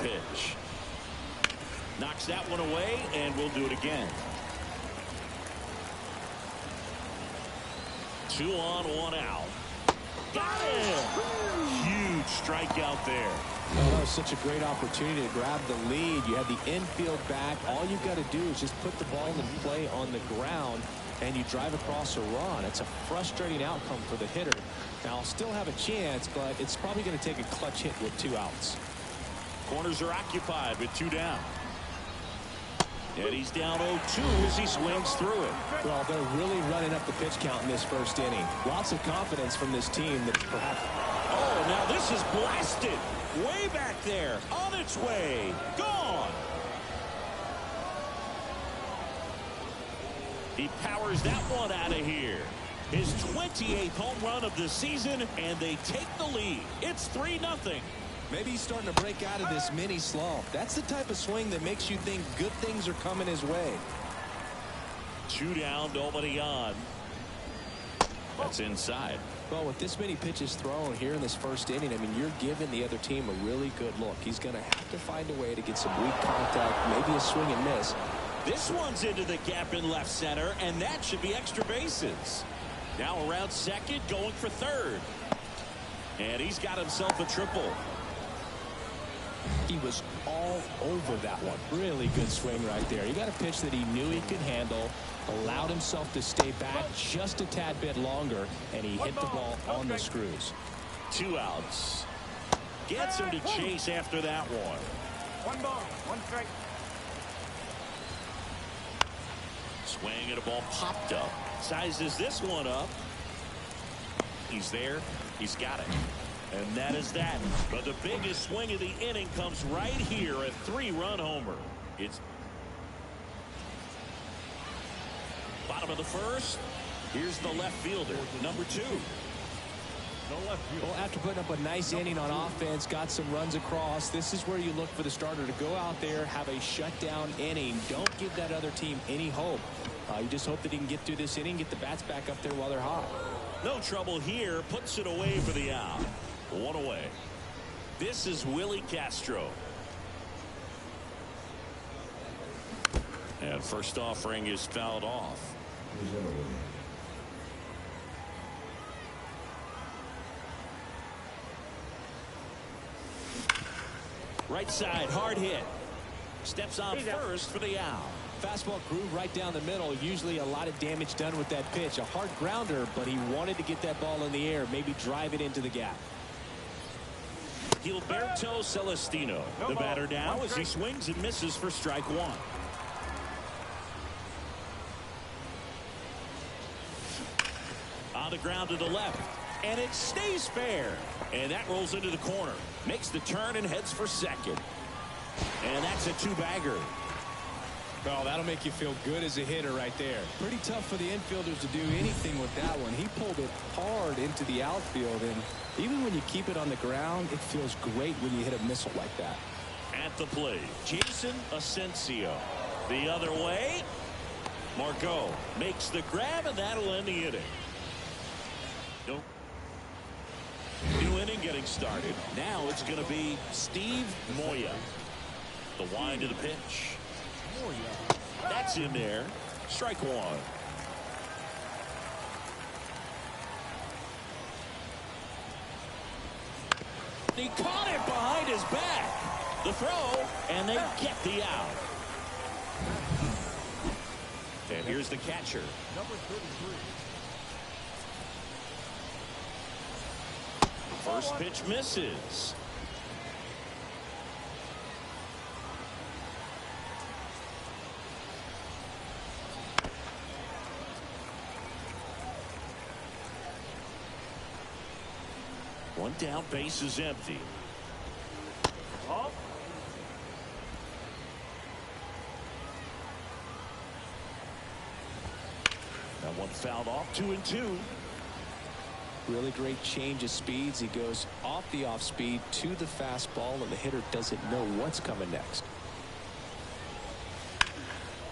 pitch. Knocks that one away, and we'll do it again. 2 on, 1 out. Got it! Huge strikeout there. Oh, that was such a great opportunity to grab the lead. You had the infield back. All you've got to do is just put the ball in play on the ground, and you drive across a run. It's a frustrating outcome for the hitter. Now, I'll still have a chance, but it's probably going to take a clutch hit with 2 outs. Corners are occupied with 2 down. And he's down 0-2 as he swings through it. Well, they're really running up the pitch count in this first inning. Lots of confidence from this team that perhaps... Oh, now this is blasted. Way back there. On its way. Gone. He powers that one out of here. His 28th home run of the season, and they take the lead. It's 3-0. Maybe he's starting to break out of this mini slump. That's the type of swing that makes you think good things are coming his way. 2 down, nobody on. That's inside. Well, with this many pitches thrown here in this first inning, I mean, you're giving the other team a really good look. He's going to have to find a way to get some weak contact, maybe a swing and miss. This one's into the gap in left center, and that should be extra bases. Now around second, going for third. And he's got himself a triple. He was all over that one. Really good swing right there. He got a pitch that he knew he could handle, allowed himself to stay back just a tad bit longer, and he hit the ball on the screws. 2 outs. Gets him to chase after that one. 1 ball, 1 strike. Swing and a ball popped up. Sizes this one up. He's there. He's got it. And that is that. But the biggest swing of the inning comes right here, a 3-run homer. It's bottom of the first. Here's the left fielder, number 2. Well, after putting up a nice inning on offense, got some runs across, this is where you look for the starter to go out there, have a shutdown inning. Don't give that other team any hope. You just hope that he can get through this inning, get the bats back up there while they're hot. No trouble here. Puts it away for the out. 1 away. This is Willie Castro. And first offering is fouled off. Right side, hard hit. Steps on first for the out. Fastball groove right down the middle. Usually a lot of damage done with that pitch. A hard grounder, but he wanted to get that ball in the air, maybe drive it into the gap. Gilberto Celestino, the batter now as he swings and misses for strike 1. On the ground to the left, and it stays fair. And that rolls into the corner. Makes the turn and heads for second. And that's a 2-bagger. Well, that'll make you feel good as a hitter right there. Pretty tough for the infielders to do anything with that one. He pulled it hard into the outfield, and even when you keep it on the ground, it feels great when you hit a missile like that. At the plate, Jason Asensio. The other way, Margot makes the grab, and that'll end the inning. Nope. New inning getting started. Now it's going to be Steve Moya. The wind of the pitch. That's in there. Strike 1. He caught it behind his back. The throw, and they get the out. And here's the catcher. Number 33. First pitch misses. One down, base is empty. Off. That one fouled off. 2-2. Really great change of speeds. He goes off the off speed to the fastball, and the hitter doesn't know what's coming next.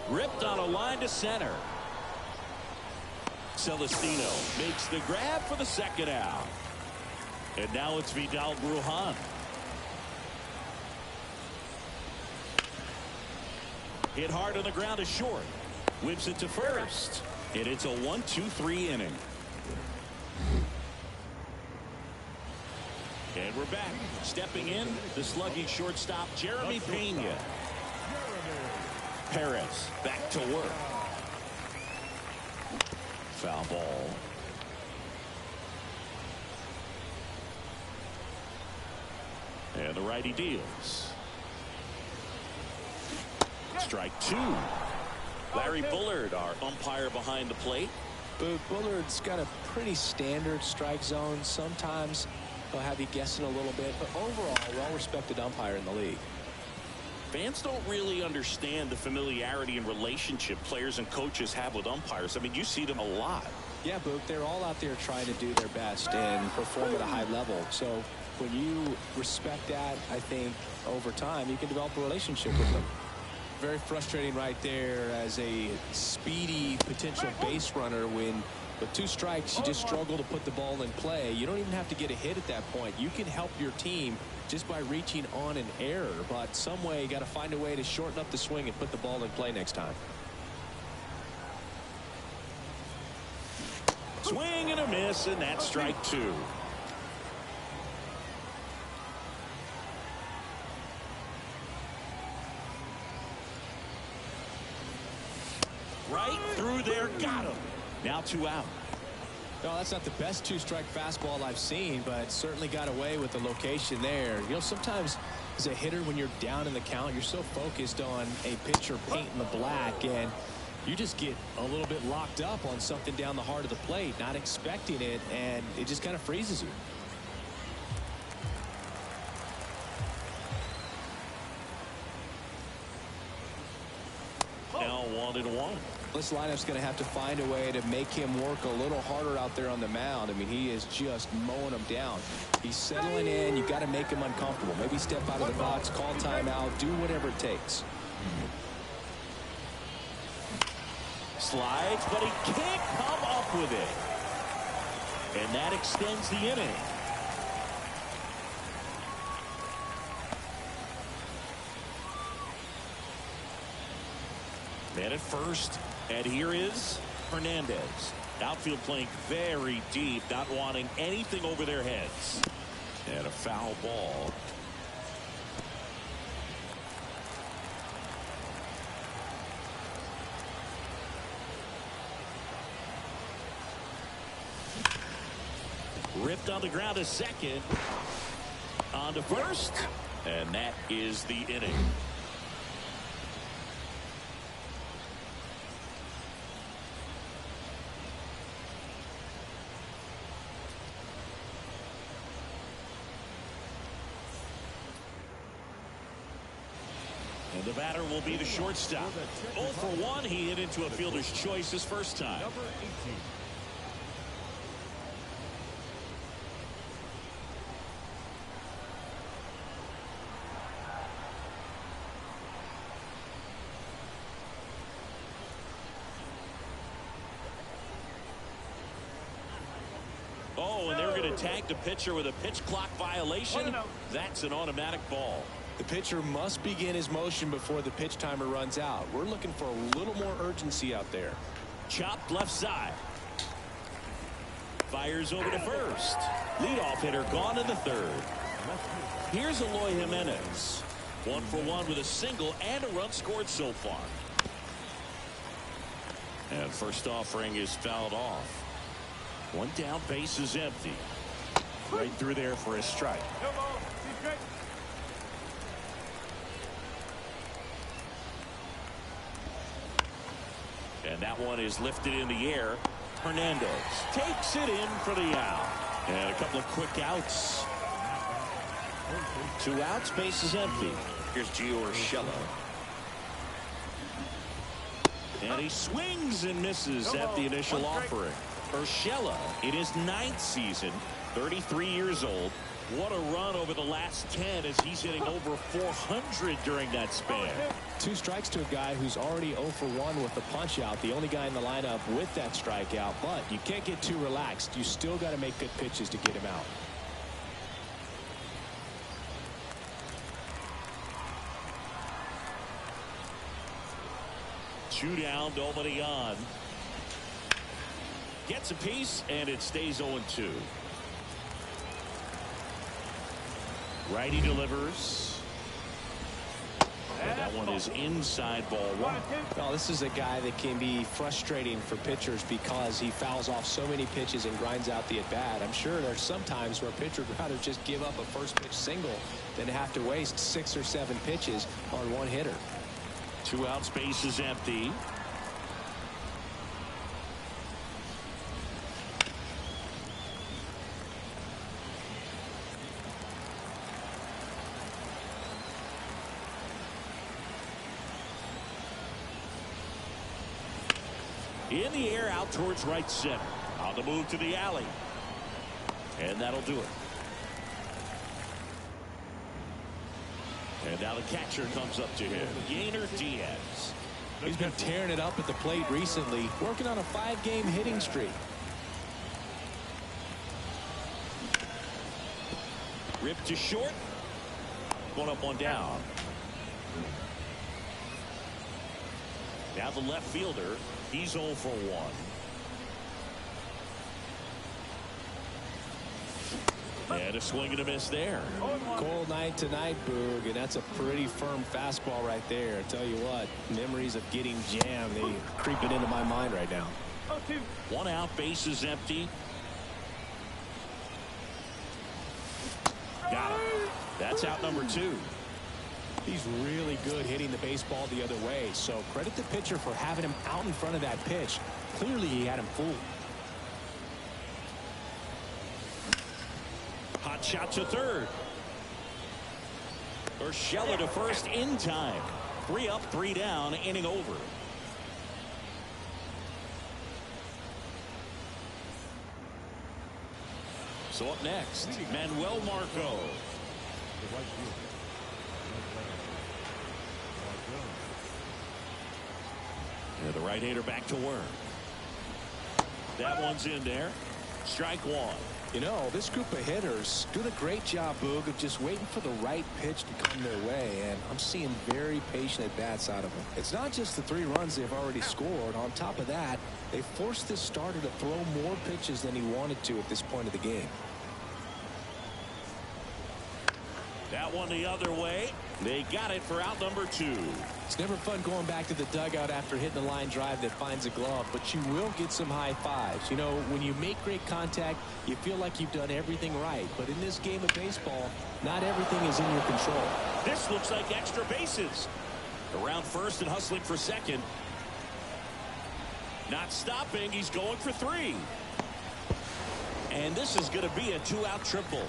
Ripped on a line to center. Celestino makes the grab for the second out. And now it's Vidal Brujan. Hit hard on the ground is short. Whips it to first. And it's a 1-2-3 inning. And we're back. Stepping in, the sluggy shortstop, Jeremy Pena. Perez back to work. Foul ball. And the righty deals. Strike two. Larry Bullard, our umpire behind the plate. Bullard's got a pretty standard strike zone. Sometimes he'll have you guessing a little bit, but overall, well-respected umpire in the league. Fans don't really understand the familiarity and relationship players and coaches have with umpires. I mean, you see them a lot. Yeah, Boog, they're all out there trying to do their best and perform at a high level. So when you respect that, I think over time you can develop a relationship with them. Very frustrating right there as a speedy potential base runner when with 2 strikes you just struggle to put the ball in play. You don't even have to get a hit at that point. You can help your team just by reaching on an error, but some way you got to find a way to shorten up the swing and put the ball in play next time. Swing and a miss, and that's strike 2. Right through there, got him. Now 2 out. No, that's not the best 2-strike fastball I've seen, but certainly got away with the location there. You know, sometimes as a hitter, when you're down in the count, you're so focused on a pitcher painting the black, and you just get a little bit locked up on something down the heart of the plate, not expecting it, and it just kind of freezes you. Now 1-1. This lineup's going to have to find a way to make him work a little harder out there on the mound. I mean, he is just mowing them down. He's settling in. You got to make him uncomfortable. Maybe step out of the box, call timeout, do whatever it takes. Slides, but he can't come up with it. And that extends the inning. Man at first, and here is Hernandez. Outfield playing very deep, not wanting anything over their heads. And a foul ball. Ripped on the ground to second. On to first. And that is the inning. And the batter will be the shortstop. 0 for 1. He hit into a fielder's choice his first time. Number 18. Oh, and they're going to tag the pitcher with a pitch clock violation. That's an automatic ball. The pitcher must begin his motion before the pitch timer runs out. We're looking for a little more urgency out there. Chopped left side. Fires over to first. Leadoff hitter gone in the third. Here's Eloy Jimenez. 1 for 1 with a single and a run scored so far. And first offering is fouled off. 1 down, base is empty. Right through there for a strike. No ball. See straight. And that one is lifted in the air. Hernandez takes it in for the out. And a couple of quick outs. 2 outs, base is empty. Here's Gio Urshela. And he swings and misses at the initial offering. Urshela in his 9th season, 33 years old. What a run over the last 10 as he's hitting over 400 during that span. 2 strikes to a guy who's already 0 for 1 with the punch out. The only guy in the lineup with that strikeout, but you can't get too relaxed. You still got to make good pitches to get him out. 2 down, nobody on. Gets a piece, and it stays 0-2. Righty delivers. And that one is inside ball 1. Well, this is a guy that can be frustrating for pitchers because he fouls off so many pitches and grinds out the at-bat. I'm sure there's some times where a pitcher would rather just give up a first pitch single than have to waste 6 or 7 pitches on one hitter. 2 outs, base is empty. In the air, out towards right center. On the move to the alley. And that'll do it. And now the catcher comes up to him. Díaz. He's been tearing it up at the plate recently, working on a 5-game hitting streak. Ripped to short. 1 up, 1 down. Now the left fielder. He's 0 for 1. And a swing and a miss there. Cold night tonight, Boog, and that's a pretty firm fastball right there. I tell you what, memories of getting jammed, they creeping into my mind right now. 1 out, base is empty. Got him. That's out number 2. He's really good hitting the baseball the other way, so credit the pitcher for having him out in front of that pitch. Clearly he had him fooled. Hot shot to third. Urshela to first in time. 3 up, 3 down, inning over. So up next, Manuel Marco. Yeah, the right-hander back to work. That one's in there. Strike 1. You know, this group of hitters doing a great job, Boog, of just waiting for the right pitch to come their way, and I'm seeing very patient at-bats out of them. It's not just the 3 runs they've already scored. On top of that, they forced this starter to throw more pitches than he wanted to at this point of the game. That one the other way. They got it for out number 2. It's never fun going back to the dugout after hitting a line drive that finds a glove, but you will get some high fives. You know, when you make great contact, you feel like you've done everything right. But in this game of baseball, not everything is in your control. This looks like extra bases. Around first and hustling for second. Not stopping. He's going for 3. And this is going to be a 2-out triple.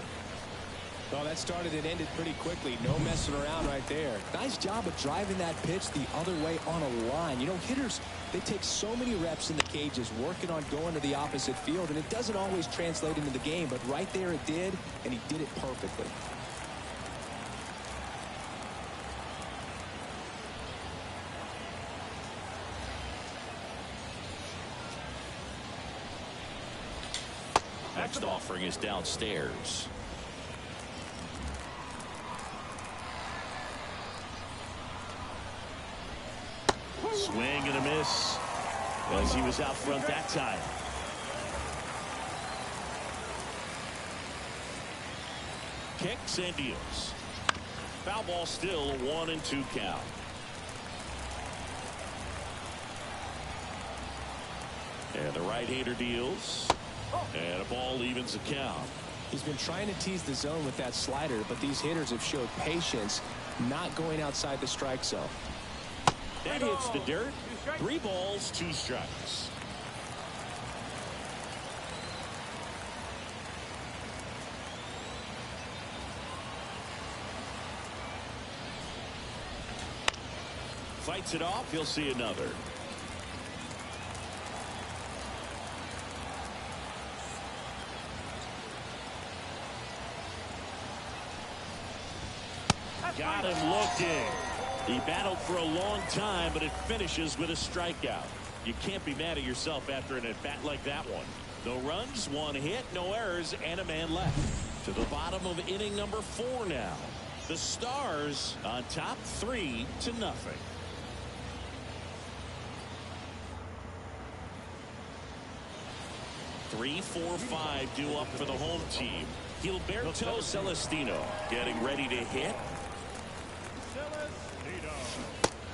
Well, that started and ended pretty quickly. No messing around right there. Nice job of driving that pitch the other way on a line. You know, hitters, they take so many reps in the cages working on going to the opposite field, and it doesn't always translate into the game, but right there it did, and he did it perfectly. Next offering is downstairs. Swing and a miss as he was out front that time. Kicks and deals. Foul ball still, a 1-2 count. And the right-hander deals. And a ball evens the count. He's been trying to tease the zone with that slider, but these hitters have showed patience, not going outside the strike zone. That hits the dirt. 3 balls, 2 strikes. Fights it off. He'll see another. Got him looking. He battled for a long time, but it finishes with a strikeout. You can't be mad at yourself after an at-bat like that one. No runs, 1 hit, no errors, and a man left. To the bottom of inning number 4 now. The Stars on top 3-0. 3, 4, 5 due up for the home team. Gilberto Celestino getting ready to hit.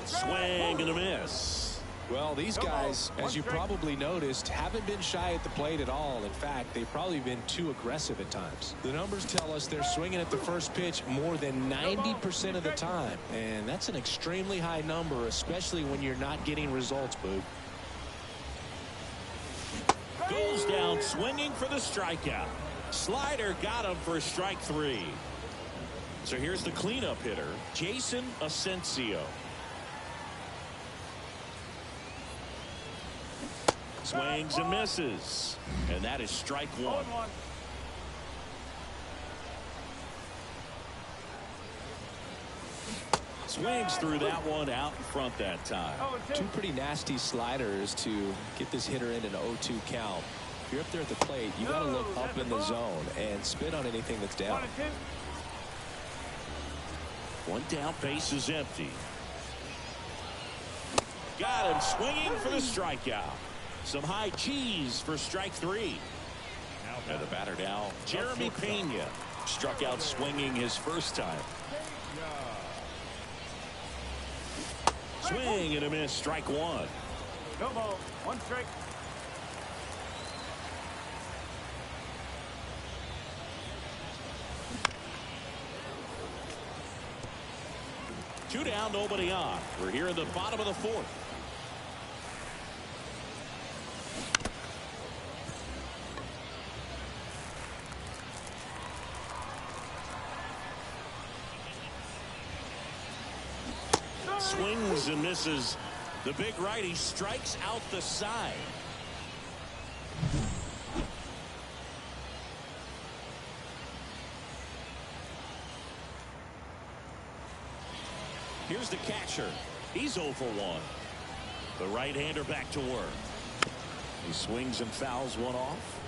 Swing and a miss. Well, these guys, as you probably noticed, haven't been shy at the plate at all. In fact, they've probably been too aggressive at times. The numbers tell us they're swinging at the first pitch more than 90% of the time. And that's an extremely high number, especially when you're not getting results, Boog. Goes down swinging for the strikeout. Slider got him for strike 3. So here's the cleanup hitter, Jason Asensio. Swings and misses. And that is strike 1. Swings through that one out in front that time. 2 pretty nasty sliders to get this hitter in an 0-2 count. If you're up there at the plate, you got to look up in the zone and spit on anything that's down. 1 down, base is empty. Got him swinging for the strikeout. Some high cheese for strike 3. And the batter now, Jeremy Pena. Struck out swinging his first time. Swing and a miss, strike 1. No ball, 1 strike. Two down, nobody on. We're here in the bottom of the 4th. Swings and misses. The big righty strikes out the side. Here's the catcher. He's 0 for 1. The right-hander back to work. He swings and fouls one off.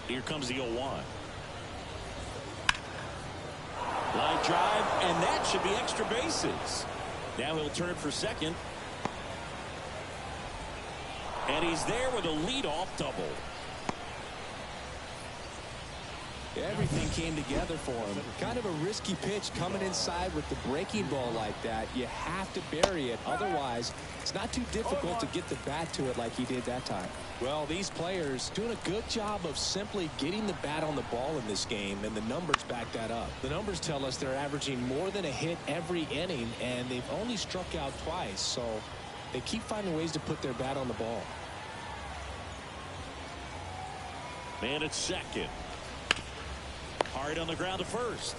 Here comes the 0-1. Line drive, and that should be extra bases. Now he'll turn for second. And he's there with a leadoff double. Everything came together for him. Kind of a risky pitch coming inside with the breaking ball like that. You have to bury it. Otherwise, it's not too difficult to get the bat to it like he did that time. Well, these players doing a good job of simply getting the bat on the ball in this game, and the numbers back that up. The numbers tell us they're averaging more than a hit every inning, and they've only struck out twice. So they keep finding ways to put their bat on the ball. Man at second. Hard on the ground to first.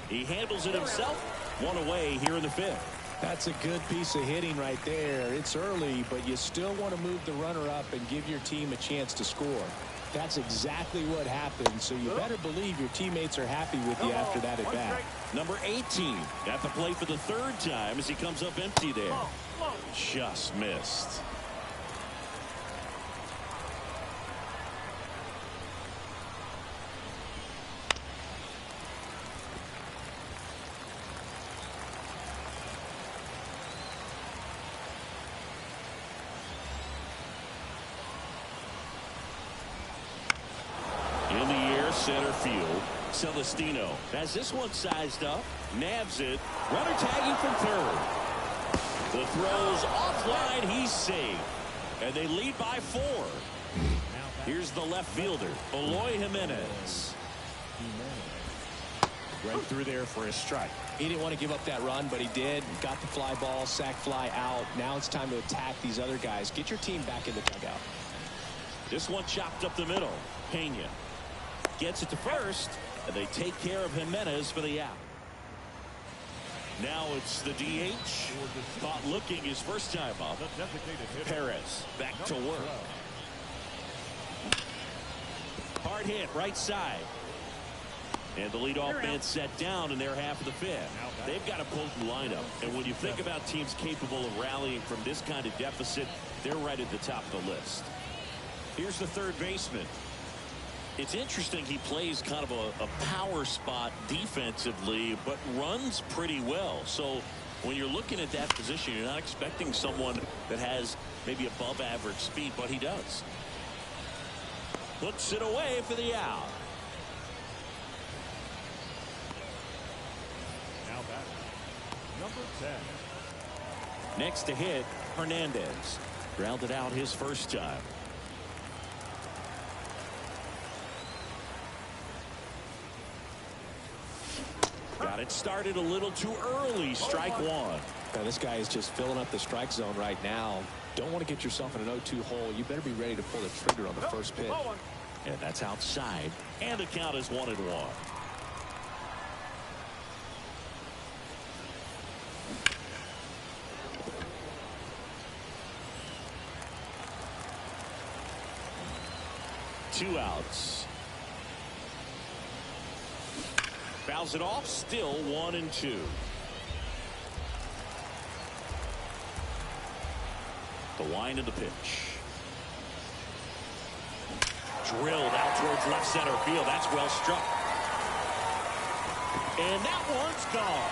He handles it himself. 1 away here in the 5th. That's a good piece of hitting right there. It's early, but you still want to move the runner up and give your team a chance to score. That's exactly what happened, so you better believe your teammates are happy with you after that at bat. Number 18 at the plate for the 3rd time as he comes up empty there. Just missed. In the air, center field. Celestino has this one sized up. Nabs it. Runner tagging from 3rd. The throw's offline. He's safe. And they lead by 4. Here's the left fielder, Eloy Jimenez. Right through there for a strike. He didn't want to give up that run, but he did. Got the fly ball, sac fly out. Now it's time to attack these other guys. Get your team back in the dugout. This one chopped up the middle. Pena gets it to first, and they take care of Jimenez for the out. Now it's the DH. Caught looking his first time up. Perez back to work. Hard hit right side. And the leadoff man set down in their half of the 5th. They've got a potent lineup. And when you think about teams capable of rallying from this kind of deficit, they're right at the top of the list. Here's the 3rd baseman. It's interesting he plays kind of a power spot defensively, but runs pretty well. So when you're looking at that position, you're not expecting someone that has maybe above average speed, but he does. Puts it away for the out. Now back, number 10. Next to hit, Hernandez. Grounded out his first time. Got it started a little too early. Strike one. Now, this guy is just filling up the strike zone right now. Don't want to get yourself in an 0-2 hole. You better be ready to pull the trigger on the first pitch. And that's outside. And the count is 1-1. Two outs. Fouls it off. Still 1-2. The wind of the pitch. Drilled out towards left center field. That's well struck. And that one's gone.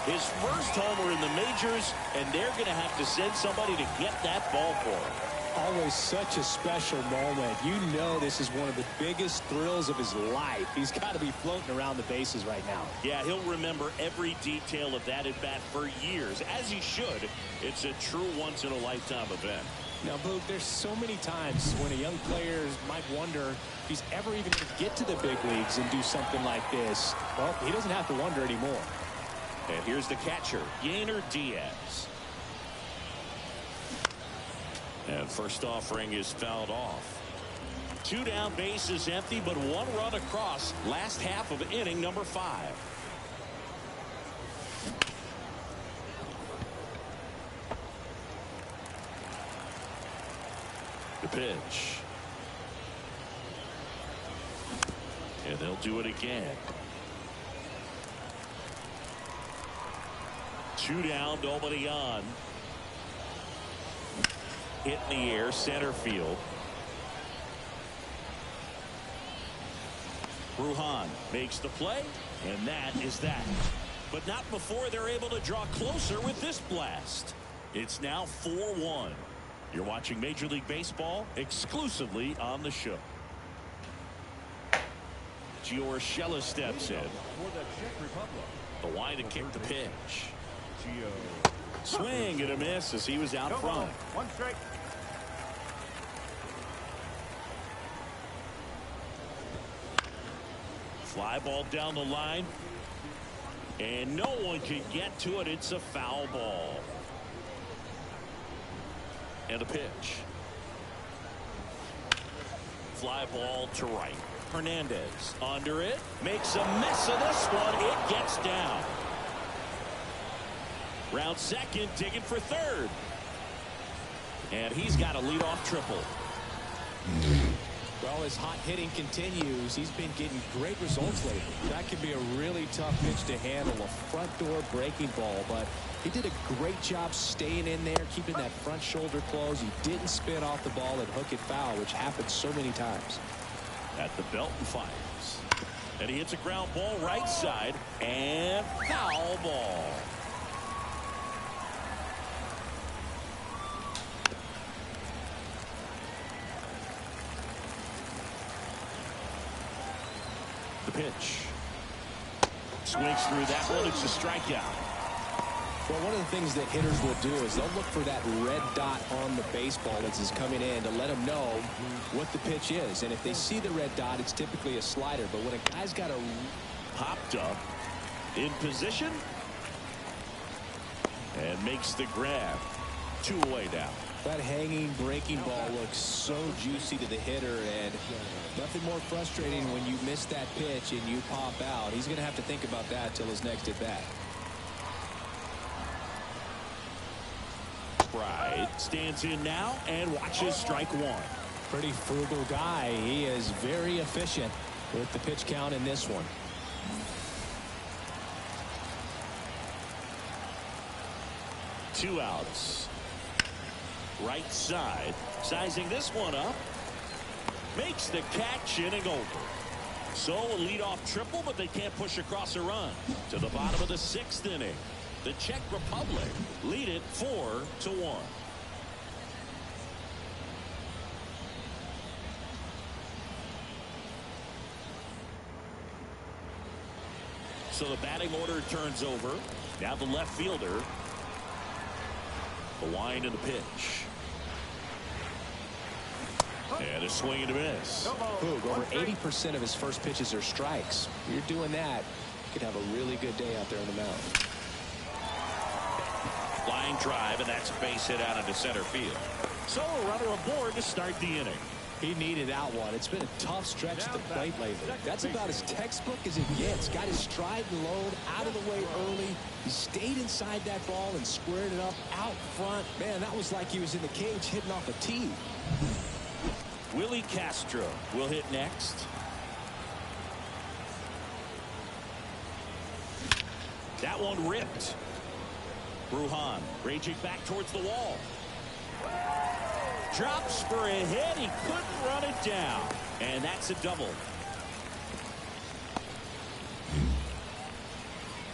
His first homer in the majors, and they're going to have to send somebody to get that ball for him. Always such a special moment. You know this is one of the biggest thrills of his life. He's got to be floating around the bases right now. Yeah, he'll remember every detail of that at bat for years, as he should. It's a true once-in-a-lifetime event. Now, Boog, there's so many times when a young player might wonder if he's ever even going to get to the big leagues and do something like this. Well, he doesn't have to wonder anymore. And here's the catcher, Díaz. And first offering is fouled off. Two down, bases empty, but one run across. Last half of inning number 5. The pitch. And they'll do it again. 2 down, nobody on. Hit in the air, center field. Brujan makes the play, and that is that. But not before they're able to draw closer with this blast. It's now 4-1. You're watching Major League Baseball exclusively on the show. Giorgella steps in. The wide to kick the pitch. Swing and a miss as he was out front. 1 strike. Fly ball down the line. And no one can get to it. It's a foul ball. And a pitch. Fly ball to right. Hernandez under it. Makes a mess of this one. It gets down. Round second, digging for third. And he's got a leadoff triple. Well, his hot hitting continues. He's been getting great results lately. That could be a really tough pitch to handle, a front door breaking ball, but he did a great job staying in there, keeping that front shoulder closed. He didn't spin off the ball and hook it foul, which happens so many times. At the belt and fires. And he hits a ground ball right side, and foul ball. The pitch. Swings through that one. It's a strikeout. Well, one of the things that hitters will do is they'll look for that red dot on the baseball as it's coming in to let them know what the pitch is. And if they see the red dot, it's typically a slider. But when a guy's got a Popped up in position and makes the grab. 2 away now. that hanging breaking ball looks so juicy to the hitter, and nothing more frustrating when you miss that pitch and you pop out. He's going to have to think about that till his next at bat. Right, stands in now and watches strike one. Pretty frugal guy. He is very efficient with the pitch count in this one. Two outs. Right side, sizing this one up, makes the catch, inning over. So a leadoff triple, but they can't push across a run. To the bottom of the 6th inning, the Czech Republic lead it 4-1. So the batting order turns over. Now the left fielder. The wind and the pitch. And a swing and a miss. Boog, over 80% of his first pitches are strikes. If you're doing that, you could have a really good day out there on the mound. Line drive, and that's a base hit out into center field. So a runner aboard to start the inning. He needed that one. It's been a tough stretch at the plate lately. That's about as textbook as it gets. Got his stride and load out of the way early. He stayed inside that ball and squared it up out front. Man, that was like he was in the cage hitting off a tee. Willie Castro will hit next. That one ripped. Bruhan raging back towards the wall. Drops for a hit. He couldn't run it down. And that's a double.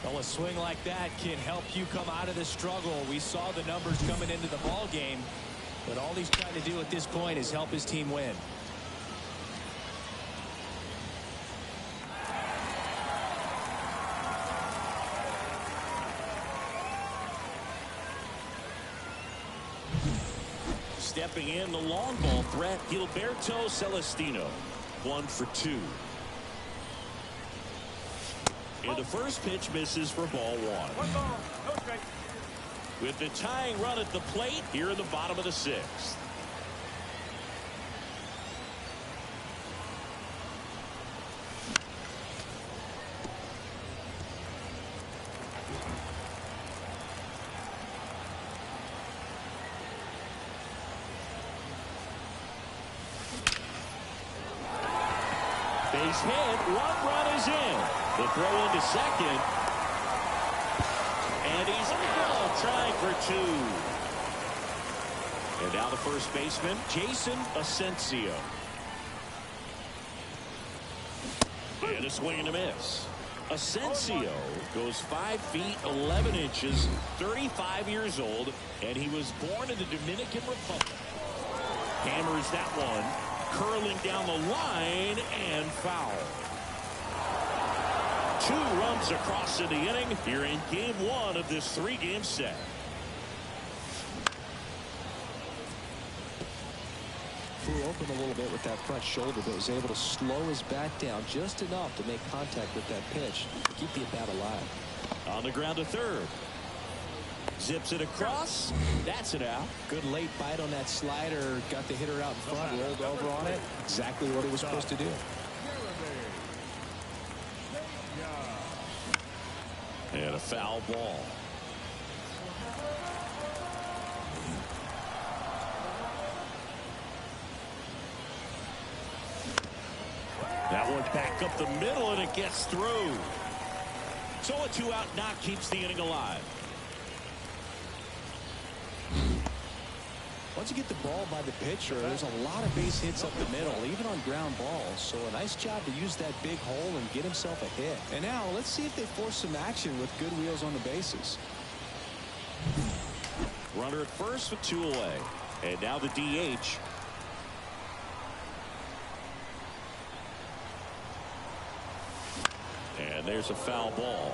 Well, a swing like that can help you come out of the struggle. We saw the numbers coming into the ball game, but all he's trying to do at this point is help his team win. Stepping in, the long ball threat, Gilberto Celestino. 1 for 2. And the first pitch misses for ball 1. With the tying run at the plate here in the bottom of the 6th. Base hit, 1 run is in. The throw into second. And he's trying for 2. And now the first baseman, Jason Asensio. And a swing and a miss. Asensio goes 5 feet 11 inches, 35 years old, and he was born in the Dominican Republic. Hammers that one. Curling down the line and foul. 2 runs across in the inning here in game 1 of this 3-game set. Flew open a little bit with that front shoulder, but was able to slow his bat down just enough to make contact with that pitch to keep the at-bat alive. On the ground to third. Zips it across. That's it out. Good late bite on that slider. Got the hitter out in front, rolled over on it. Exactly what he was supposed to do. And a foul ball. That one back up the middle, and it gets through. So a 2-out knock keeps the inning alive. Once you get the ball by the pitcher, there's a lot of base hits up the middle, even on ground balls. So a nice job to use that big hole and get himself a hit. And now let's see if they force some action with good wheels on the bases. Runner at first with 2 away. And now the DH. And there's a foul ball.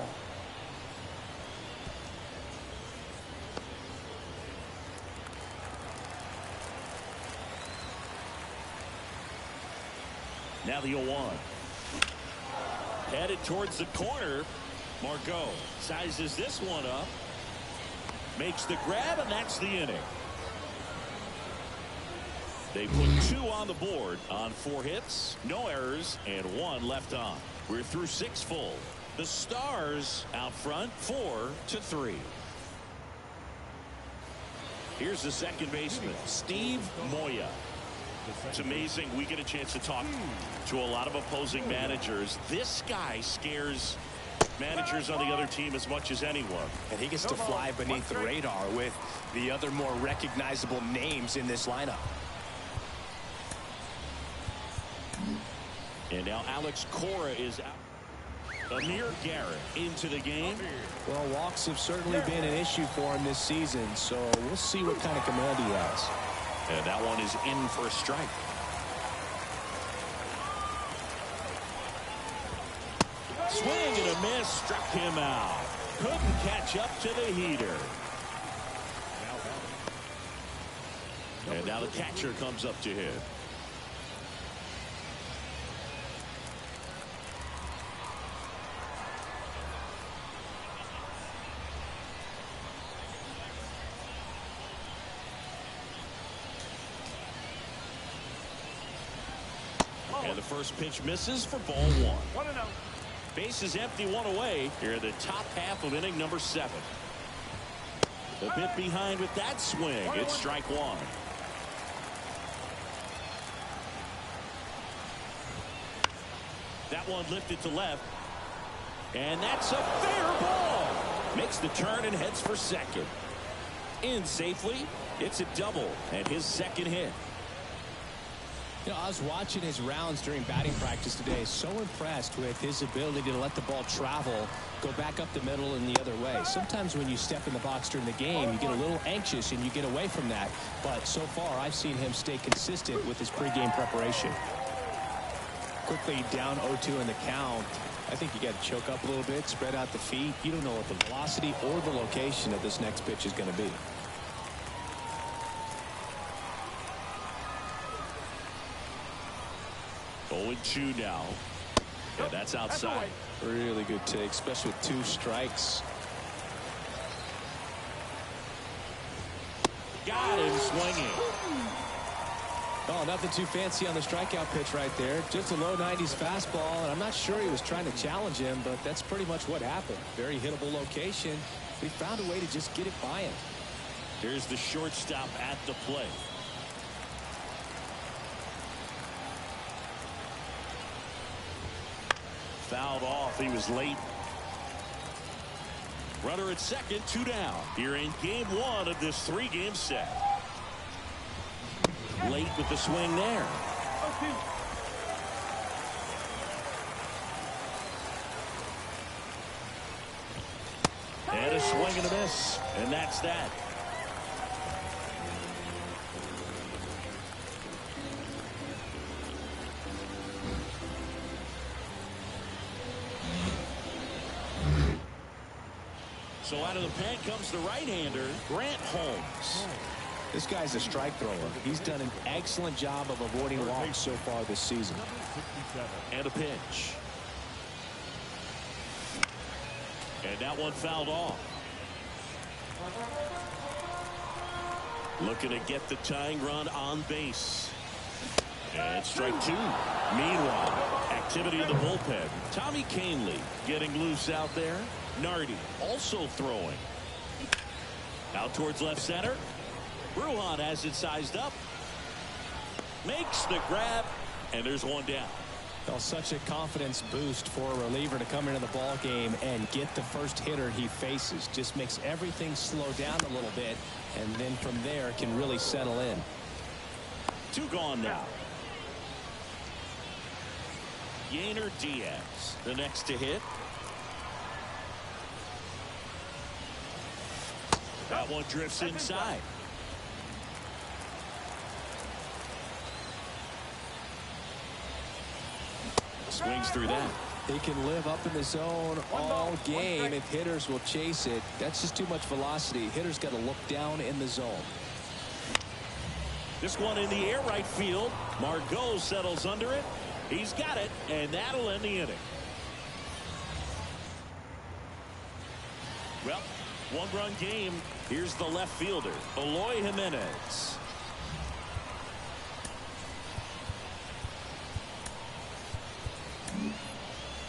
Now the 0-1. Headed towards the corner. Margot sizes this one up. Makes the grab, and that's the inning. They put 2 on the board on 4 hits, no errors, and 1 left on. We're through 6 full. The Stars out front 4-3. Here's the second baseman, Steve Moya. It's amazing we get a chance to talk to a lot of opposing managers. This guy scares managers on the other team as much as anyone. And he gets to fly beneath the radar with the other more recognizable names in this lineup. And now Alex Cora is out. Amir Garrett into the game. Well, walks have certainly been an issue for him this season, so we'll see what kind of command he has. And that one is in for a strike. Swing and a miss. Struck him out. Couldn't catch up to the heater. And now the catcher comes up to hit. And the first pitch misses for ball one. 1-0. Base is empty, one away here in the top half of inning number 7. A bit behind with that swing. It's strike one. That one lifted to left. And that's a fair ball. Makes the turn and heads for second. In safely. It's a double and his second hit. You know, I was watching his rounds during batting practice today. So impressed with his ability to let the ball travel, go back up the middle and the other way. Sometimes when you step in the box during the game, you get a little anxious and you get away from that. But so far, I've seen him stay consistent with his pregame preparation. Quickly down 0-2 in the count. I think you got to choke up a little bit, spread out the feet. You don't know what the velocity or the location of this next pitch is going to be. Going 2 now. Yeah, that's outside. Really good take, especially with 2 strikes. Got him swinging. Oh, nothing too fancy on the strikeout pitch right there. Just a low 90s fastball, and I'm not sure he was trying to challenge him, but that's pretty much what happened. Very hittable location. He found a way to just get it by him. Here's the shortstop at the plate. Fouled off. He was late. Runner at second, 2 down. Here in game 1 of this 3-game set. Late with the swing there. And a swing and a miss. And that's that. So out of the pen comes the right-hander, Grant Holmes. This guy's a strike thrower. He's done an excellent job of avoiding walks so far this season. And a pitch. And that one fouled off. Looking to get the tying run on base. And strike 2. Meanwhile, activity in the bullpen. Tommy Canley getting loose out there. Nardi also throwing. Out towards left center. Bruhan has it sized up. Makes the grab. And there's one down. Well, such a confidence boost for a reliever to come into the ball game and get the first hitter he faces. Just makes everything slow down a little bit, and then from there can really settle in. 2 gone now. Yainer Diaz, the next to hit. That one drifts inside. Swings through that. He can live up in the zone all game if hitters will chase it. That's just too much velocity. Hitters got to look down in the zone. This one in the air right field. Margot settles under it. He's got it, and that'll end the inning. Well, 1-run game. Here's the left fielder, Eloy Jimenez.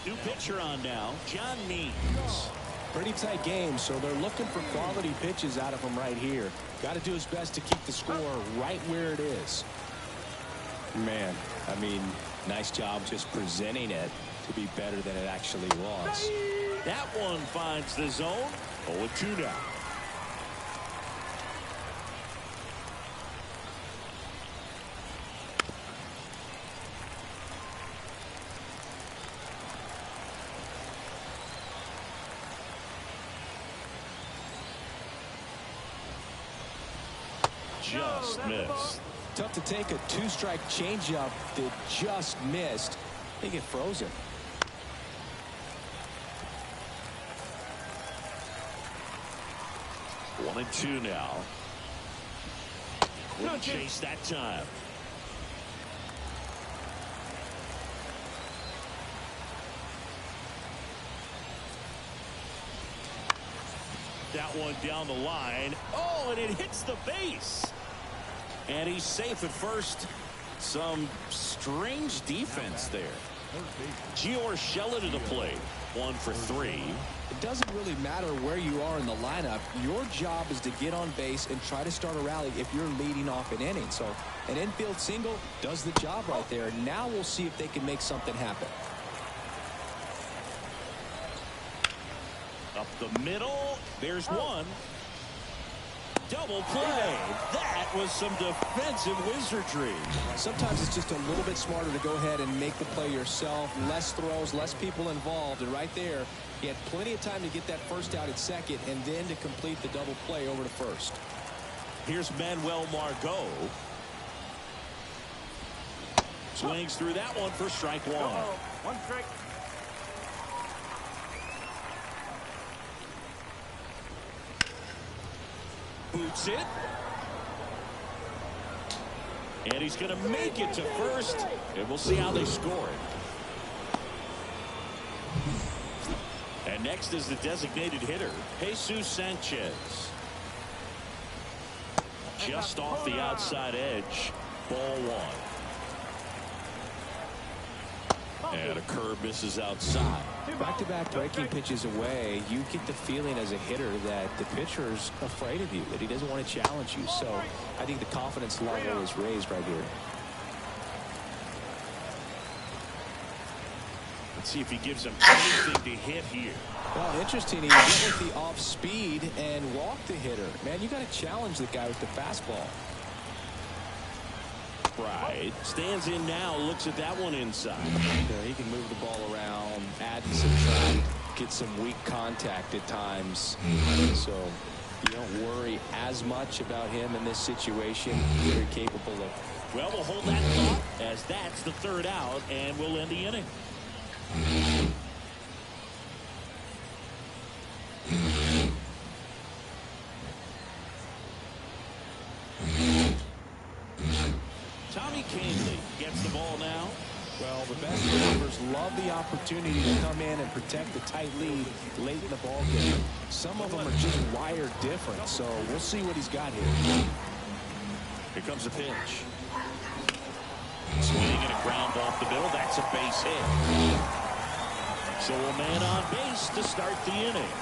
New pitcher on now, John Means. Pretty tight game, so they're looking for quality pitches out of him right here. Got to do his best to keep the score right where it is. Man, I mean, nice job just presenting it to be better than it actually was. That one finds the zone. 0-2 now. Just missed. Tough to take a 2-strike changeup that just missed. They get frozen. 1-2 now. Wouldn't chase that time. That one down the line. Oh, and it hits the base. And he's safe at first. Some strange defense there. Gior Shella to the plate. 1 for 3. It doesn't really matter where you are in the lineup. Your job is to get on base and try to start a rally if you're leading off an inning. So an infield single does the job right there. Now we'll see if they can make something happen. Up the middle. There's one. Double play. That was some defensive wizardry. Sometimes it's just a little bit smarter to go ahead and make the play yourself. Less throws, less people involved. And right there, he had plenty of time to get that first out at second and then to complete the double play over to first. Here's Manuel Margot. Swings through that one for strike 1. 1 strike. Boots it. And he's going to make it to first. And we'll see how they score it. And next is the designated hitter, Jesus Sanchez. Just off the outside edge. Ball 1. And a curve misses outside. Back-to-back breaking pitches away, you get the feeling as a hitter that the pitcher's afraid of you, that he doesn't want to challenge you. So I think the confidence level is raised right here. Let's see if he gives him anything to hit here. Well, interesting. He went with the off speed and walked the hitter. Man, you got to challenge the guy with the fastball. Right. Stands in now, looks at that one inside. He can move the ball around, add and subtract, get some weak contact at times. So you don't worry as much about him in this situation. Very capable of. Well, we'll hold that thought as that's the 3rd out, and we'll end the inning. Tommy Canley gets the ball now. Well, the best relievers love the opportunity to come in and protect the tight lead late in the ball game. Some of them are just wired different, so we'll see what he's got here. Here comes a pitch. Swing and a ground ball off the middle. That's a base hit. So a man on base to start the inning.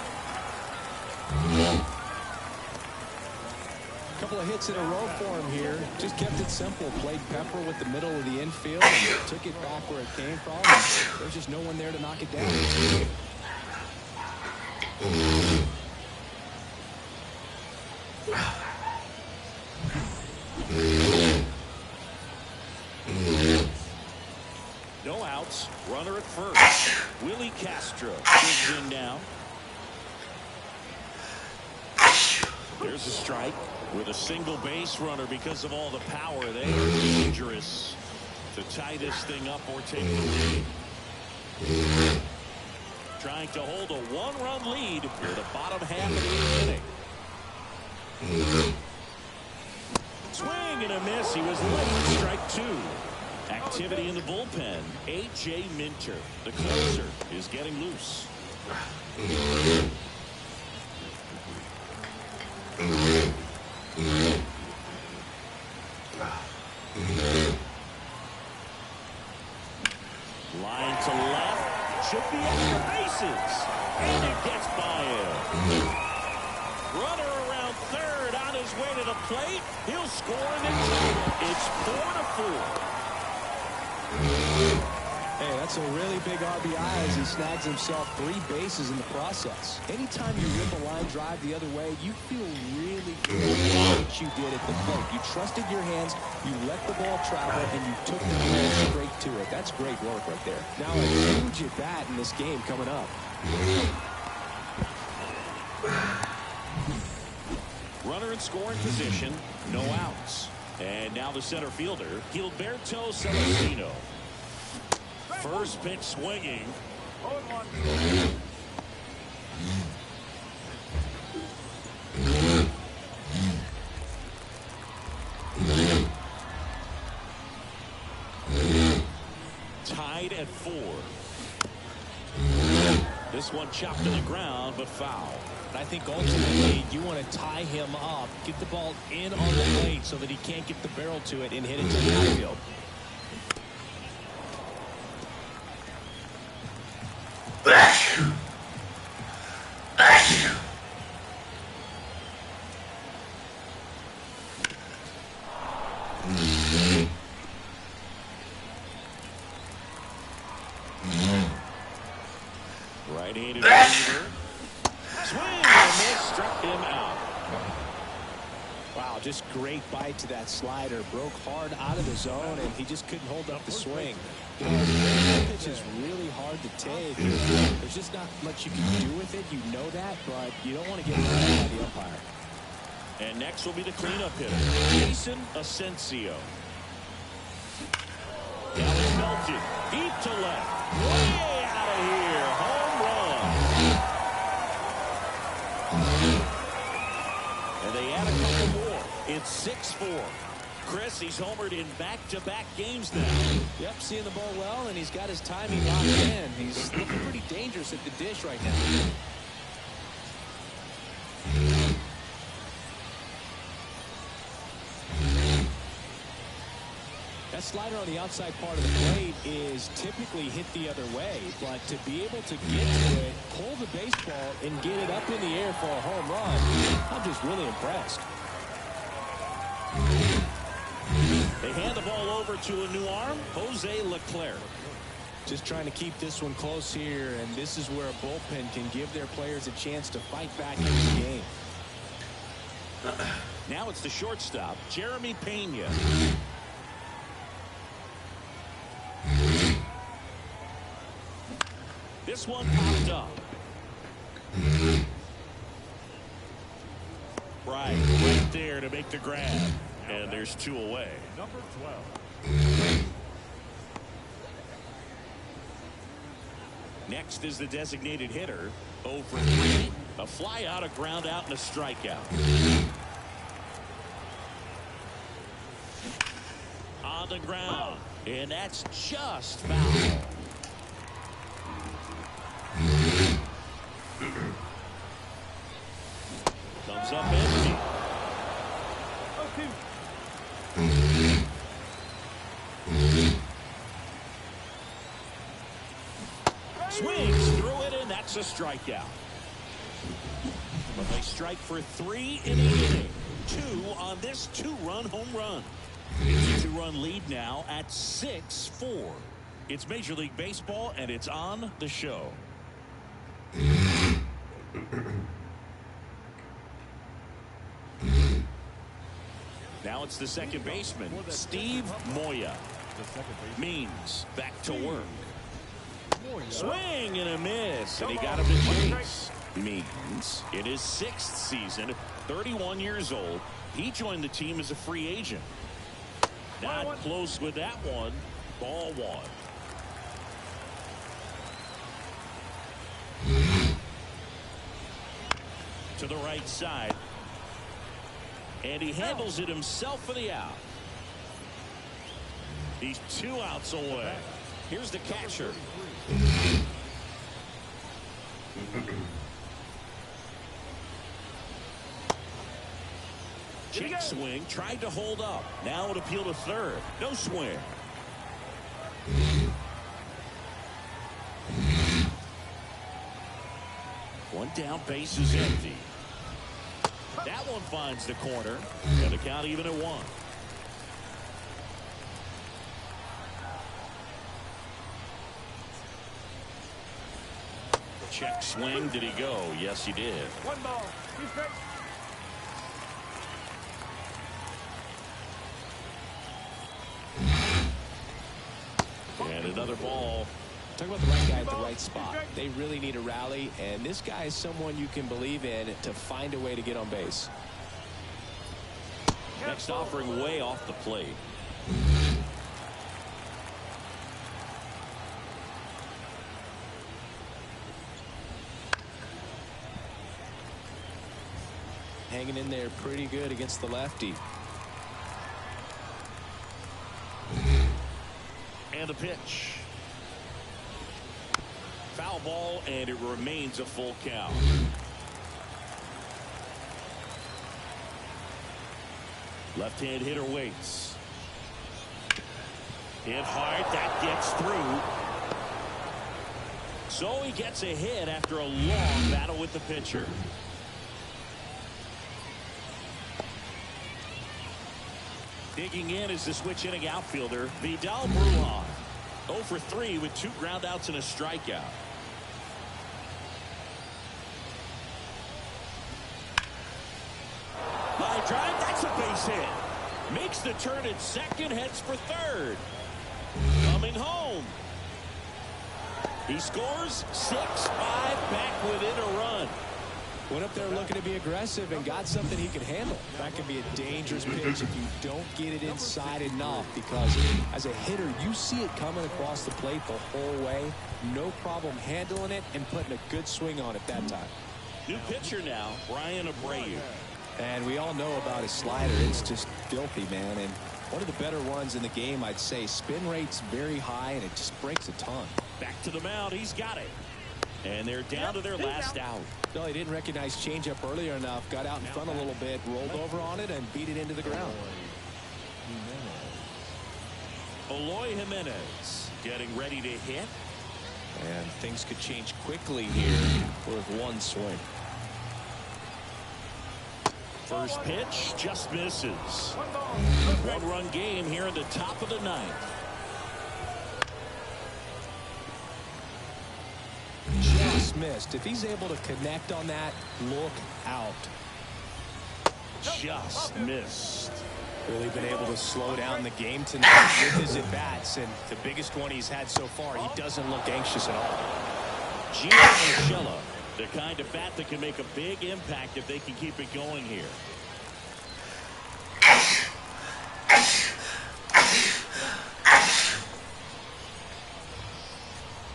Couple of hits in a row for him here. Just kept it simple. Played pepper with the middle of the infield and took it back where it came from. And there's just no one there to knock it down. No outs. Runner at first. Willie Castro digs in now. There's a strike with a single base runner because of all the power there. Dangerous to tie this thing up or take the lead. Trying to hold a 1-run lead for the bottom half of the inning. Swing and a miss. He was late. Strike 2. Activity in the bullpen. A.J. Minter, the closer, is getting loose. Line to left. Should be extra bases. And it gets by him. Runner around third on his way to the plate. He'll score in the top. It's 4-4. Hey, that's a really big RBI as he snags himself 3 bases in the process. Anytime you rip a line drive the other way, you feel really good about what you did at the plate. You trusted your hands, you let the ball travel, and you took the ball straight to it. That's great work right there. Now a huge at bat in this game coming up. Runner in scoring position, no outs. And now the center fielder, Gilberto Celestino. First pitch swinging. 0-1. Tied at 4. This one chopped to the ground, but foul. And I think ultimately you want to tie him up, get the ball in on the plate so that he can't get the barrel to it and hit it to the outfield. Right-handed reliever. Swing and a miss, struck him out. Wow, just great bite to that slider. Broke hard out of the zone, and he just couldn't hold up the swing. You know, the pitch is really hard to take. There's just not much you can do with it. You know that, but you don't want to get run by the umpire. And next will be the cleanup hitter, Jason Asensio. Now he's melted. Deep to left. Way out of here. Home run. And they add a couple more. It's 6-4. Chris, he's homered in back-to-back games now. Yep, seeing the ball well, and he's got his timing locked in. He's looking pretty dangerous at the dish right now. That slider on the outside part of the plate is typically hit the other way, but to be able to get to it, pull the baseball, and get it up in the air for a home run, I'm just really impressed. They hand the ball over to a new arm, Jose Leclerc. Just trying to keep this one close here, and this is where a bullpen can give their players a chance to fight back in the game. Now it's the shortstop, Jeremy Pena. This one popped up. Right there to make the grab. And there's 2 away. Number 12. Next is the designated hitter. 0 for 3. A fly out, a ground out, and a strikeout. On the ground. And that's just foul. Comes up empty. Swings through it, and that's a strikeout. But they strike for 3 in the inning. 2 on this 2-run home run. It's a 2-run lead now at 6-4. It's Major League Baseball, and it's on the show. Now it's the second baseman, Steve Moya. Means back to work. Swing and a miss, and he got him to chase. Means in his 6th season, 31 years old, he joined the team as a free agent. Not close with that one. Ball 1. To the right side. And he handles it himself for the out. He's 2 outs away. Here's the catcher. Check swing, tried to hold up. Now it appeal to third. No swing. One down, base is empty. That one finds the corner, and the count even at 1. Check swing. Did he go? Yes, he did. 1 ball. And another ball. Talk about the right guy at the right spot. They really need a rally, and this guy is someone you can believe in to find a way to get on base. Next offering way off the plate. Hanging in there pretty good against the lefty. And a pitch. Foul ball, and it remains a full count. Left-hand hitter waits. Hit hard. That gets through. So he gets a hit after a long battle with the pitcher. Digging in is the switch inning outfielder, Vidal Brujan. 0 for 3 with 2 groundouts and a strikeout. Line drive, that's a base hit. Makes the turn at second, heads for third. Coming home. He scores 6-5, back within a run. Went up there looking to be aggressive and got something he could handle. That can be a dangerous pitch if you don't get it inside enough, because as a hitter, you see it coming across the plate the whole way. No problem handling it and putting a good swing on it that time. New pitcher now, Brian Abreu. And we all know about his slider. It's just filthy, man. And one of the better ones in the game, I'd say. Spin rate's very high, and it just breaks a ton. Back to the mound. He's got it. And they're down to their last out. No, he didn't recognize changeup earlier enough. Got out in front a little bit, rolled over on it, and beat it into the ground. Eloy Jimenez getting ready to hit. And things could change quickly here with one swing. First pitch just misses. One-run game here in the top of the ninth. Just missed. If he's able to connect on that, look out. Just missed. Really been able to slow down the game tonight with his at-bats, and the biggest one he's had so far, he doesn't look anxious at all. Gio Urshela, the kind of bat that can make a big impact if they can keep it going here.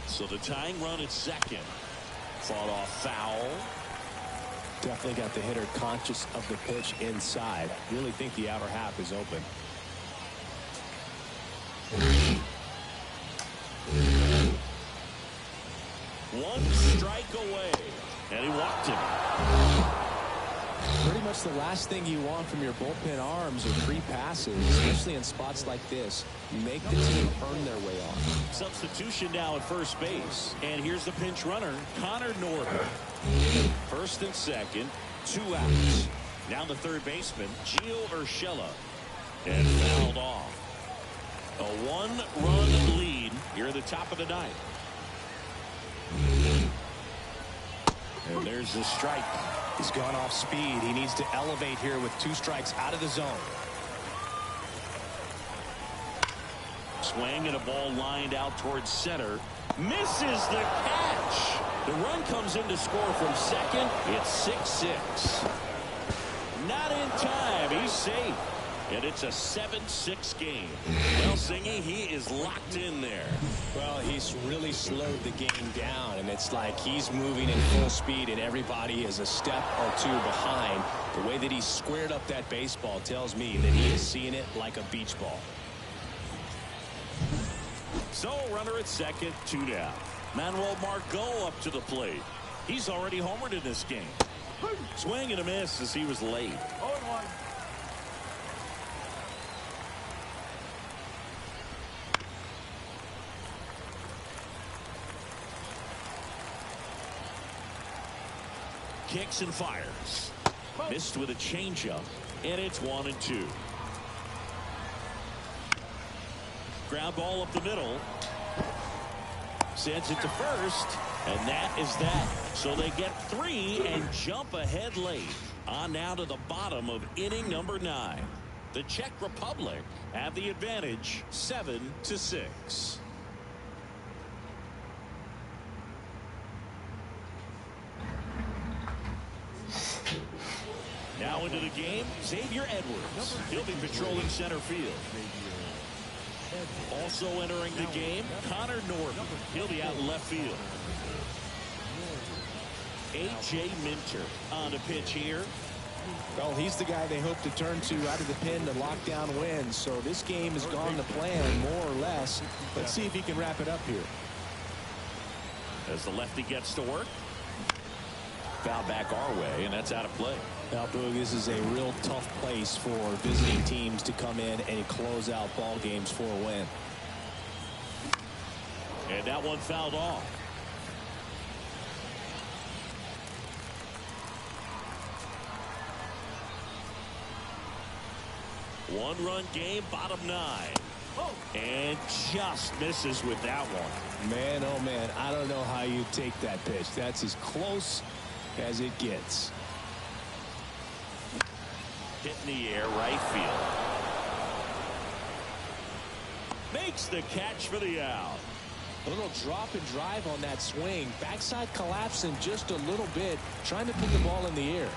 So the tying run at second. Fought off foul. Definitely got the hitter conscious of the pitch inside. Really think the outer half is open. One strike away. And he walked him. Pretty much the last thing you want from your bullpen arms are free passes, especially in spots like this. Make the team earn their way off. Substitution now at first base. And here's the pinch runner, Connor Norton. First and second, 2 outs. Now the third baseman, Gio Urshela. And fouled off. A 1-run lead here at the top of the ninth. And there's the strike. He's gone off speed. He needs to elevate here with 2 strikes out of the zone. Swing and a ball lined out towards center. Misses the catch. The run comes in to score from second. It's 6-6. Not in time. He's safe. And it's a 7-6 game. Well, Singy, he is locked in there. Well, he's really slowed the game down, and it's like he's moving in full speed, and everybody is a step or 2 behind. The way that he squared up that baseball tells me that he is seeing it like a beach ball. So, runner at second, 2 down. Manuel Margot up to the plate. He's already homered in this game. Swing and a miss as he was late. 0-1. Kicks and fires. Missed with a changeup, and it's 1-2. Ground ball up the middle. Sends it to first, and that is that. So they get 3 and jump ahead late. On now to the bottom of inning number 9. The Czech Republic have the advantage, 7-6. Now into the game, Xavier Edwards. He'll be patrolling center field. Also entering the game, Connor Norton. He'll be out in left field. A.J. Minter on the pitch here. Well, he's the guy they hope to turn to out of the pen to lock down wins. So this game has gone to plan, more or less. Let's see if he can wrap it up here. as the lefty gets to work. Foul back our way, and that's out of play. Now, Boog, this is a real tough place for visiting teams to come in and close out ball games for a win. And that one fouled off. One-run game, bottom 9. And just misses with that one. Man, oh man, I don't know how you take that pitch. That's as close as it gets. Hit in the air, right field. Makes the catch for the out. A little drop and drive on that swing. Backside collapsing just a little bit, trying to put the ball in the air.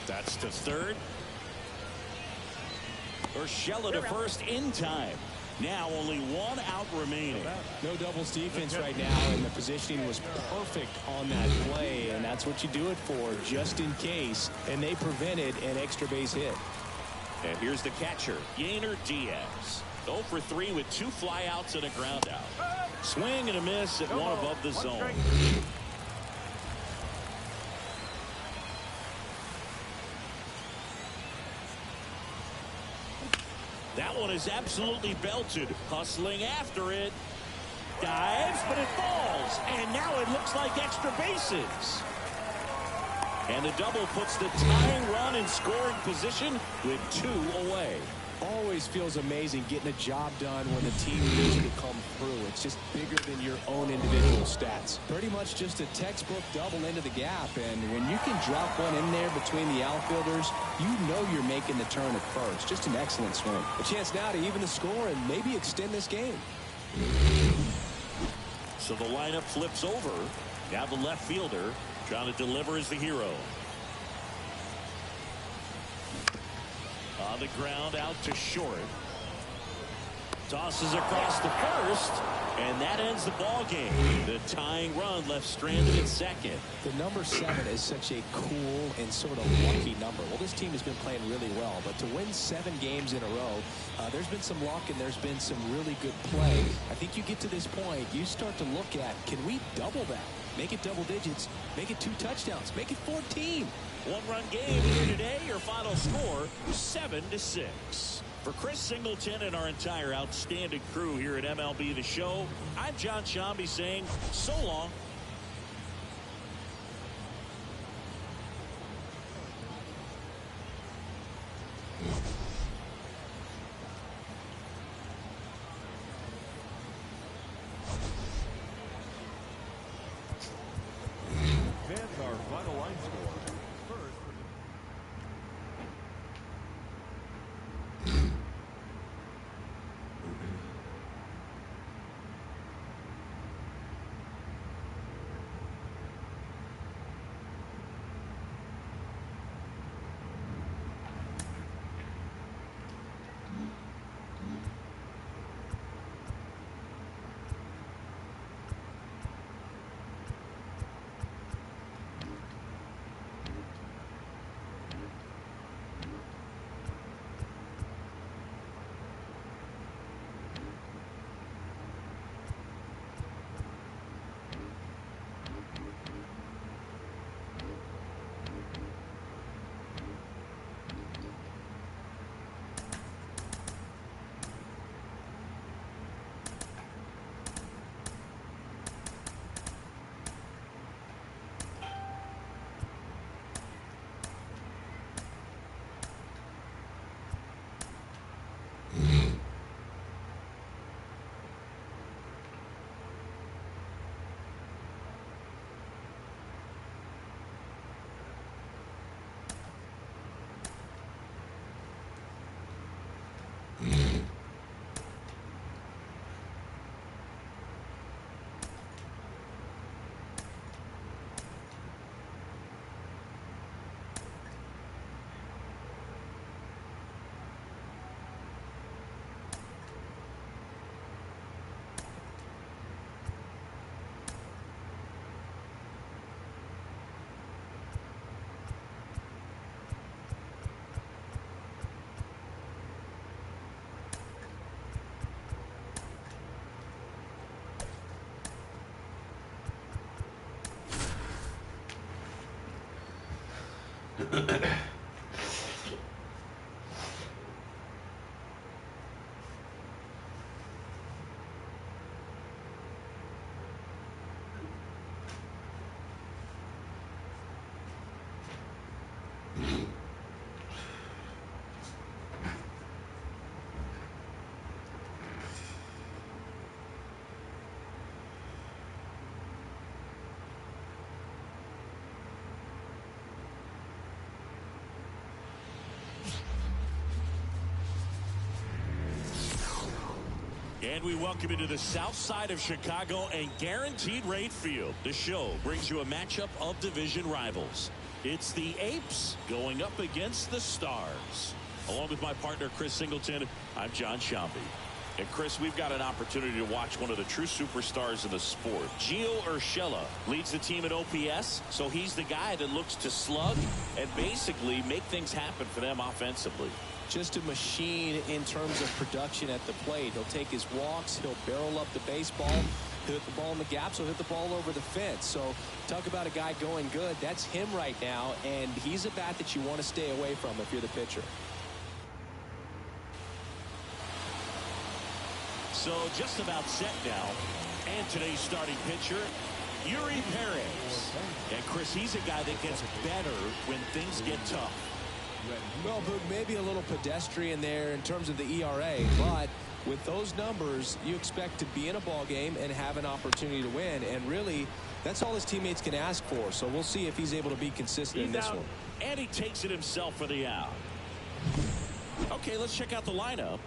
That's to third. Urshela to first in time. Now only one out remaining. No doubles defense right now, and the positioning was perfect on that play, and that's what you do it for, just in case. And they prevented an extra base hit. And here's the catcher, Díaz. 0 for 3 with 2 flyouts and a ground out. Swing and a miss at one above the zone. That one is absolutely belted. Hustling after it. Dives, but it falls. And now it looks like extra bases. And the double puts the tying run in scoring position with 2 away. Always feels amazing getting a job done when the team needs to come through. It's just bigger than your own individual stats. Pretty much just a textbook double into the gap. And when you can drop one in there between the outfielders, you know you're making the turn at first. Just an excellent swing. A chance now to even the score and maybe extend this game. So the lineup flips over. Now the left fielder trying to deliver as the hero. On the ground out to short. Tosses across the first, and that ends the ball game. The tying run left stranded at second. The number 7 is such a cool and sort of lucky number. Well, this team has been playing really well, but to win 7 games in a row, there's been some luck and there's been some really good play. I think you get to this point, you start to look at, can we double that? Make it double digits, make it 2 touchdowns, make it 14. One-run game here today. Your final score, 7-6. For Chris Singleton and our entire outstanding crew here at MLB The Show, I'm John Shambi saying so long. Fans, our final line score. First, And we welcome you to the south side of Chicago and Guaranteed Rate Field. The show brings you a matchup of division rivals. It's the Apes going up against the Stars. Along with my partner, Chris Singleton, I'm John Shambi. And Chris, we've got an opportunity to watch one of the true superstars in the sport. Gio Urshela leads the team at OPS, so he's the guy that looks to slug and basically make things happen for them offensively. Just a machine in terms of production at the plate. He'll take his walks, he'll barrel up the baseball, he'll hit the ball in the gaps, he'll hit the ball over the fence. So talk about a guy going good. That's him right now, and he's a bat that you want to stay away from if you're the pitcher. So just about set now. And today's starting pitcher, Yuri Perez. And Chris, he's a guy that gets better when things get tough. Well, Boog, maybe a little pedestrian there in terms of the ERA, but with those numbers, you expect to be in a ball game and have an opportunity to win. And really, that's all his teammates can ask for. So we'll see if he's able to be consistent in this one. And he takes it himself for the out. Okay, let's check out the lineup.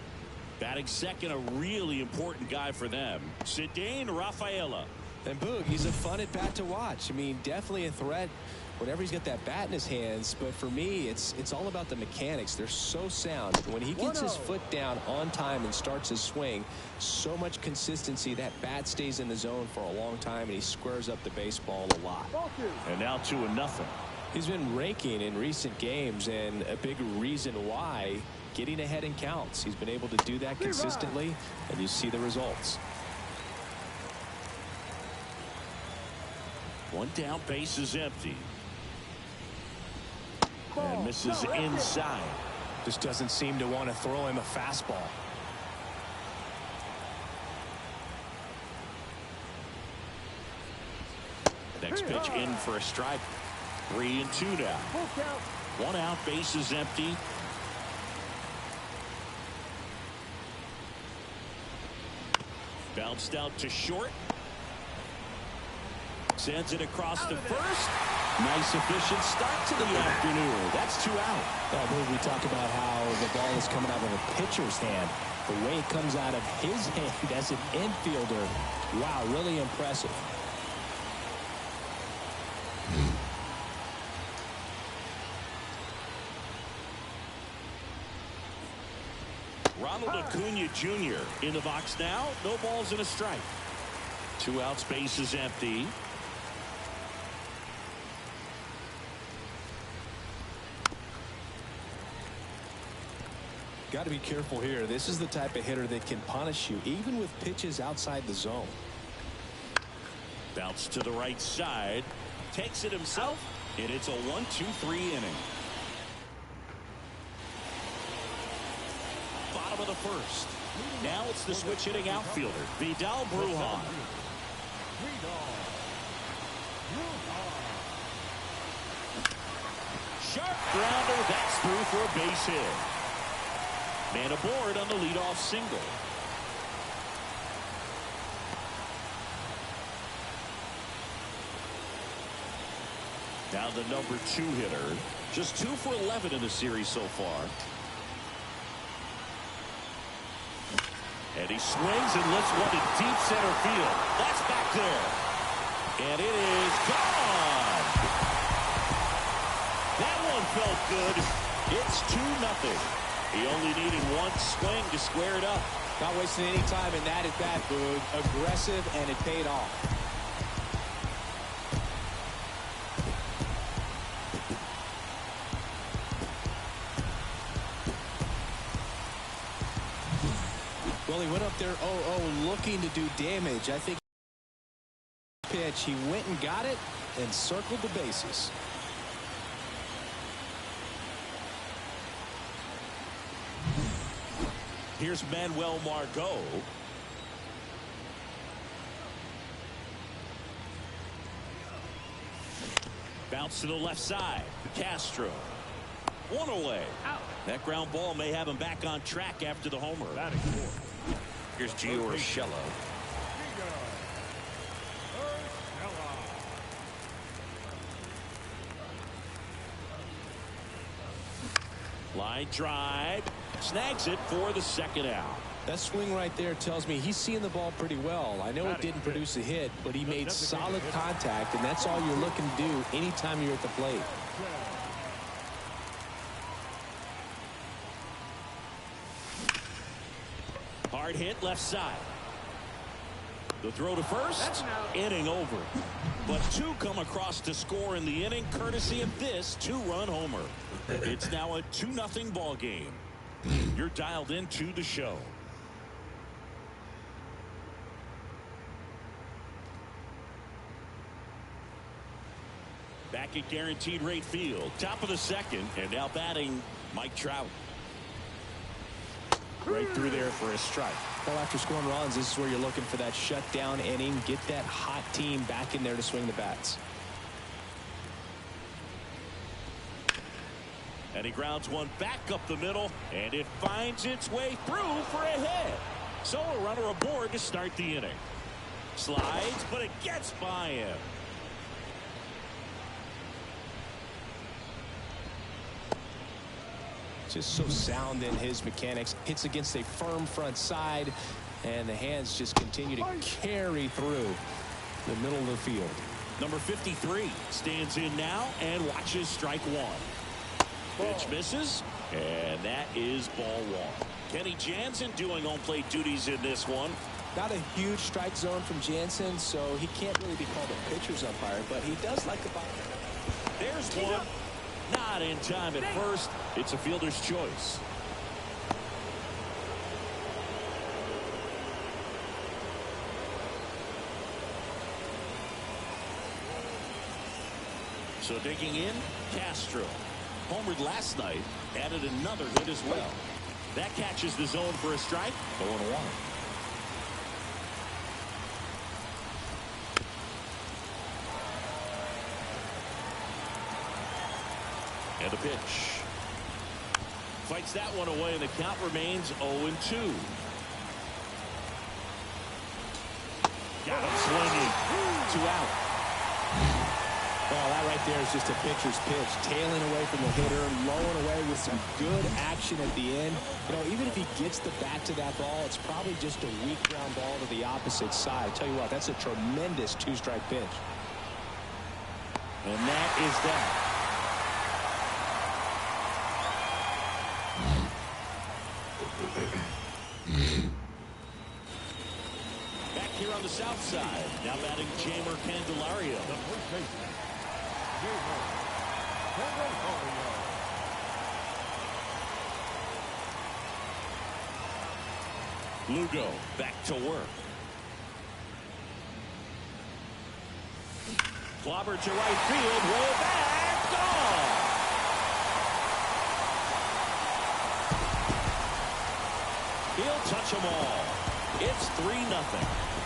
Batting second, a really important guy for them, Cedane Rafaela. And Boog, he's a fun at bat to watch. I mean, definitely a threat whenever he's got that bat in his hands. But for me, it's all about the mechanics. They're so sound. When he gets his foot down on time and starts his swing, so much consistency. That bat stays in the zone for a long time, and he squares up the baseball a lot. And now 2-0. He's been raking in recent games, and a big reason why, getting ahead in counts. He's been able to do that consistently, and you see the results. One down, base is empty. And misses inside. Just doesn't seem to want to throw him a fastball. Next pitch in for a strike. 3-2 now. 1 out, base is empty. Bounced out to short. Sends it across to first. Nice efficient start to the afternoon. That's 2 out. We talk about how the ball is coming out of a pitcher's hand. The way it comes out of his hand as an infielder. Wow, really impressive. Ronald Acuna Jr. in the box now. No balls and a strike. 2 outs, base is empty. Got to be careful here. This is the type of hitter that can punish you even with pitches outside the zone. Bounce to the right side. Takes it himself. And it's a 1-2-3 inning. Bottom of the first. Now it's the switch hitting outfielder, Vidal Brujan. Sharp grounder. That's through for a base hit. Man aboard on the leadoff single. Now the number 2 hitter. Just 2 for 11 in the series so far. And he swings and lifts one to deep center field. That's back there. And it is gone. That one felt good. It's 2-0. He only needed one swing to square it up. Not wasting any time in that at bat, Boog. Aggressive, and it paid off. Well, he went up there 0-0 looking to do damage. I think pitch, he went and got it and circled the bases. Here's Manuel Margot. Bounce to the left side. Castro. One away. Out. That ground ball may have him back on track after the homer. Here's Gio Urshela. Line drive. Snags it for the second out. That swing right there tells me he's seeing the ball pretty well. I know it didn't produce a hit, but he made solid contact, and that's all you're looking to do anytime you're at the plate. Hard hit left side. The throw to first. Inning over. But two come across to score in the inning, courtesy of this two-run homer. It's now a 2-0 ball game. You're dialed into the show. Back at Guaranteed Rate Field, top of the second, and now batting Mike Trout. Right through there for a strike. Well, after scoring runs, this is where you're looking for that shutdown inning. Get that hot team back in there to swing the bats. And he grounds one back up the middle, and it finds its way through for a hit. So a runner aboard to start the inning. Slides, but it gets by him. Just so sound in his mechanics. Hits against a firm front side, and the hands just continue to carry through the middle of the field. Number 53 stands in now and watches strike one. Pitch misses, and that is ball one. Kenny Jansen doing on-plate duties in this one. Not a huge strike zone from Jansen, so he can't really be called a pitcher's umpire, but he does like the ball. There's one. Not in time at first. It's a fielder's choice. So digging in, Castro. Homered last night, added another hit as well. That catches the zone for a strike. 0-1. And a pitch. Fights that one away, and the count remains 0-2. Got him swinging. 2 out. Well, that right there is just a pitcher's pitch. Tailing away from the hitter, lowing away with some good action at the end. You know, even if he gets the bat to that ball, it's probably just a weak ground ball to the opposite side. I tell you what, that's a tremendous two-strike pitch. And that is that. Back here on the south side, now batting Jamer Candelario. The first baseman, Jamer Candelario. Lugo back to work. Clobber to right field, way back, gone. He'll touch them all. It's 3-0.